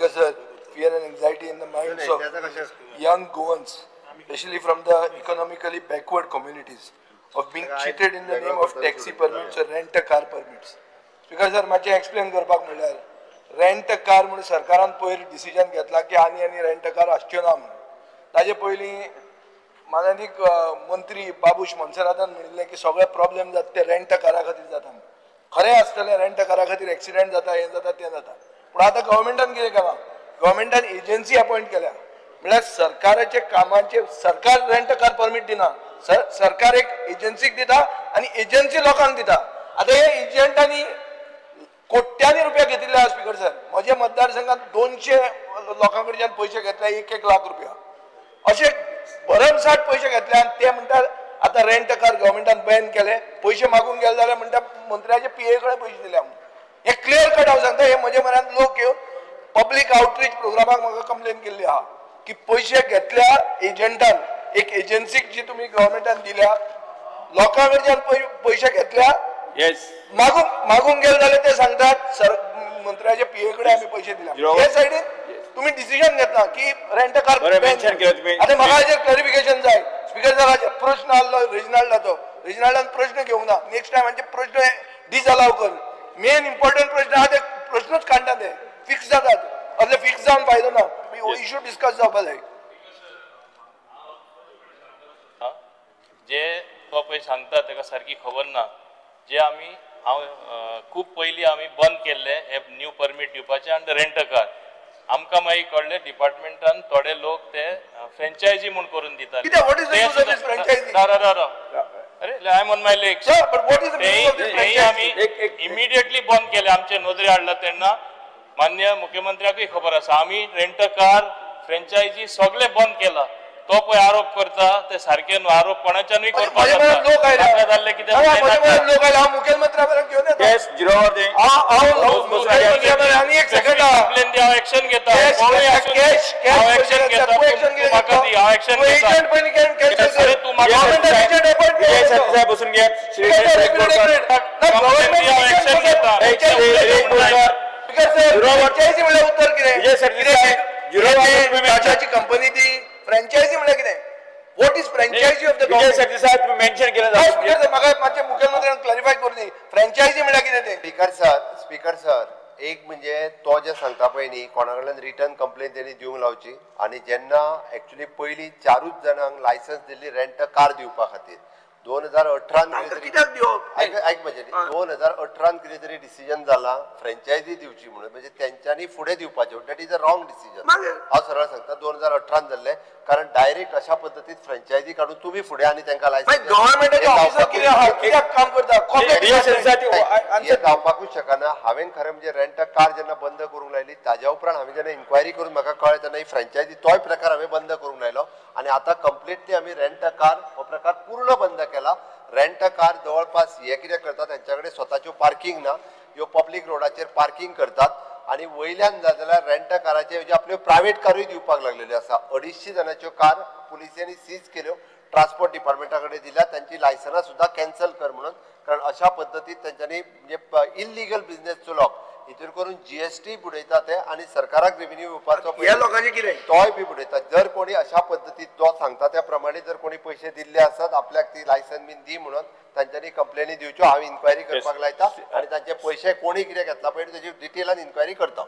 Speaker sir, fear and anxiety in the minds of young Goans, especially from the economically backward communities, of being cheated in the name of taxi permits or rent a car permits. Speaker sir, माचे explain करपाक म्हणल्यार rent a car म्हणून सरकारान पयर decision घेतला की आनी rent a car आसच्यो ना म्हणून. ताजे पयलीं माननीय मंत्री बाबूश मनसरातान म्हणिल्लें की सगळे प्रॉब्लेम जाता ते रेंट अ कारा खातीर जाता. खरें आसतलें रेंट अ कारा खातीर एक्सिडेंट जाता हें जाता तें जाता. पूण आतां गव्हर्मेंटान कितें केलां? गव्हर्मेंटान एजन्सी अपॉइंट केल्या. म्हळ्यार सरकाराचे कामाचे सरकार रेंट अ कार परमीट दिना. सरकार एक एजन्सीक दिता आनी एजन्सी लोकांक दिता. आतां हे एजंटांनी कोट्यांनी रुपया घेतिल्ले आहा स्पीकर सर. म्हज्या मतदारसंघात 200 लोकां कडच्यान पयशे घेतले 1-1 लाख रुपया. अशे भरमसाट पयशे घेतले आनी ते म्हणटात आतां रेंट अ कार गव्हर्मेंटान बॅन केले. पयशे मागूंक गेले जाल्यार म्हणटा मंत्र्याचे पीए कडेन पयशे दिल्या म्हणून. हे क्लियर कट हांव सांगता. हे म्हज्या म्हऱ्यान लोक येवन पब्लीक आउटरीच प्रोग्रामाक म्हाका कंप्लेन केल्ली आहा की पयशे घेतल्या एजंटान एक एजन्सीक जी तुमी गव्हर्मेंटान दिल्या लोकां कडच्यान पयशे घेतल्या मागूंक गेले जाल्यार ते सांगतात सर मंत्र्याचे पीए कडेन आमी पयशे दिल्या. हे सायडीन तुम्ही डिसिजन घेतला की रेंट अ कार आता म्हाका हाजेर क्लॅरिफिकेशन जाय. स्पीकर सर हाजेर प्रश्न आसलो रिजनल्डाचो. रिजनल्डान प्रश्न घेवंक ना. नेक्स्ट टायम हांचे प्रश्न डिसअलाव कर. मेन इम्पॉर्टंट प्रश्न आहा ते प्रश्नच काडटा ते फिक्स जातात. असले फिक्स जावन फायदो ना. इश्यू डिस्कस जावपाक जाय. जे तो पळय सांगता ताका सारकी खबर ना. जे आमी खूब पयलीं आमी बंद केल्ले हे न्यू परमीट दिवपाचे आनी रेंट अ कार आमकां मागीर कळ्ळें डिपार्टमेंटान थोडे लोक ते फ्रँचायजी म्हूण करून दितात. अरे I am on my legs. आमी इमिडिएटली बंद केले. आमचे नोंदणी हाडला तेन्ना मान्य मुख्यमंत्र्याकूय खबर आसा. आमी रेंट अ कार फ्रँचायजी सगळे बंद केला. तो पळय आरोप करता ते सारखे न्हू. आरोप कोणाच्यानूय करपाक जाल्ले कितें एक्शन घेता. बसून घ्या. उत्तर कितें कंपनी ती फ्रँचायझी म्हणजे कितें? What is franchise of the government? Mention केलं म्हाका मातशें मुख्यमंत्र्यान क्लॅरिफाय करून दी फ्रँचायझी म्हणजे कितें ते. स्पीकर सर एक म्हणजे तो जे सांगता पळय न्ही कोणा कडल्यान रिटर्न कंप्लेन तेणी दिवंक लावची आनी जेन्ना एक्चुअली पयलीं 4च जाणांक licence Delhi rent a car दिवपा खातीर 2018 ऐक म्हणजे 2018 कितें तरी डिसिजन जाला फ्रँचायझी दिवची म्हणून. म्हणजे तेंच्यांनी फुडें दिवपाचें. That is a wrong decision. हांव सरळ सांगता 2018 जाल्ले कारण डायरेक्ट अशा पद्दतीन फ्रँचायझी काडून तुमी फुडें आनी तांकां लायसन्स जावपाकूच शकना. हांवें खरें म्हणजे रेंट अ कार जेन्ना बंद करूंक लायली ताज्या उपरांत हांवें जेन्ना इन्क्वायरी करून म्हाका कळ्ळें तेन्ना ही फ्रँचायझी तोय प्रकार हांवें बंद करूंक लायलो आनी आतां कंप्लिटली आमी रेंट अ कार हो प्रकार पूर्ण बंद केला. रेंट अ कार जवळपास हे कितें करतात त्यांच्या कडेन स्वताच्यो पार्किंग ना. ह्यो पब्लीक रोडाचेर पार्किंग करतात आनी वयल्यान जाल्यार रेंट अ काराचे जे आपल्यो प्रायवेट कारूय दिवपाक लागलेल्यो आसा. 250 जाणांच्यो कार पुलिसांनी सीज केल्यो. ट्रान्सपोर्ट डिपार्टमेंटा कडेन दिल्या. तांची लायसनां सुद्दां कॅन्सल कर म्हणून. कारण अशा पद्दतीन तांच्यांनी म्हणजे इल्लिगल बिझनेस चलोवप हितून करून जीएसटी बुडयता ते आनी सरकाराक रेव्हेन्यू येवपाचो तोय बी बुडयतात. जर कोणी अशा पद्दतीन तो सांगता त्या प्रमाणे जर कोणी पयशे दिल्ले आसत आपल्याक ती लायसन बीन दी म्हणून तांच्यांनी कंप्लेनी दिवच्यो. हांव इन्क्वायरी करपाक लायता आनी तांचे पयशे कोणी कितें घेतला पळय तेजी डिटेलान इन्क्वायरी करता.